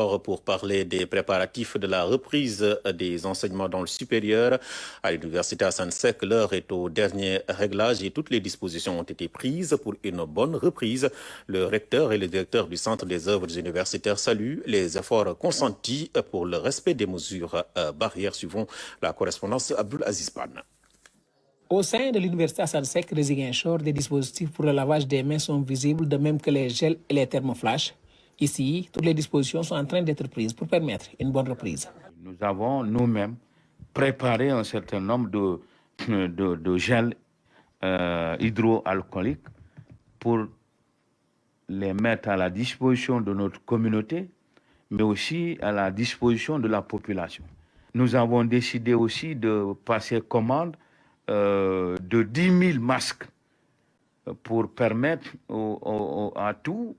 Pour parler des préparatifs de la reprise des enseignements dans le supérieur à l'université Assane Seck. L'heure est au dernier réglage et toutes les dispositions ont été prises pour une bonne reprise. Le recteur et le directeur du Centre des œuvres universitaires saluent les efforts consentis pour le respect des mesures barrières. Suivant la correspondance Abdul Aziz Pan. Au sein de l'université Assane Seck de Ziguinchor, des dispositifs pour le lavage des mains sont visibles, de même que les gels et les thermoflash. Ici, toutes les dispositions sont en train d'être prises pour permettre une bonne reprise. Nous avons nous-mêmes préparé un certain nombre de gels hydroalcooliques pour les mettre à la disposition de notre communauté, mais aussi à la disposition de la population. Nous avons décidé aussi de passer commande de 10 000 masques pour permettre à tous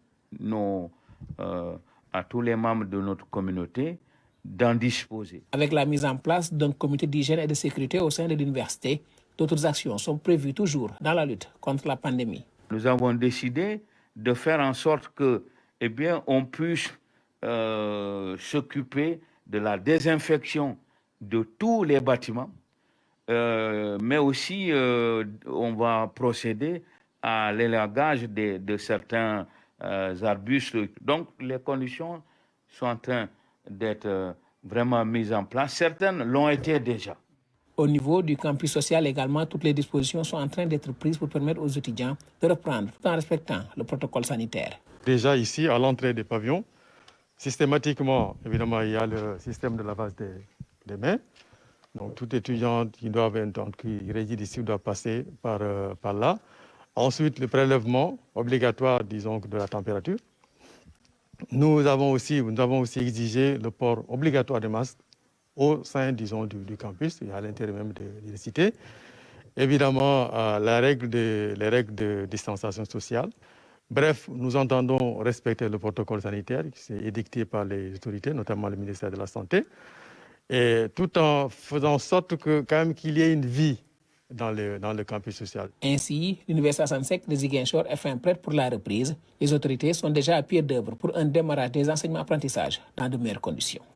les membres de notre communauté d'en disposer. Avec la mise en place d'un comité d'hygiène et de sécurité au sein de l'université, d'autres actions sont prévues toujours dans la lutte contre la pandémie. Nous avons décidé de faire en sorte que, on puisse s'occuper de la désinfection de tous les bâtiments, mais aussi on va procéder à l'élagage de certains arbustes. Donc les conditions sont en train d'être vraiment mises en place. Certaines l'ont été déjà. Au niveau du campus social également, toutes les dispositions sont en train d'être prises pour permettre aux étudiants de reprendre tout en respectant le protocole sanitaire. Déjà ici, à l'entrée des pavillons, systématiquement, évidemment, il y a le système de lavage des mains. Donc tout étudiant qui réside ici doit passer par là. Ensuite, le prélèvement obligatoire, disons, de la température. Nous avons aussi exigé le port obligatoire des masques au sein, disons, du campus et à l'intérieur même de l'université. Évidemment, les règles de distanciation sociale. Bref, nous entendons respecter le protocole sanitaire qui est édicté par les autorités, notamment le ministère de la Santé, et tout en faisant en sorte qu'il y ait une vie dans le campus social. Ainsi, l'université Assane Seck de Ziguinchor est fin prête pour la reprise. Les autorités sont déjà à pied d'œuvre pour un démarrage des enseignements-apprentissages dans de meilleures conditions.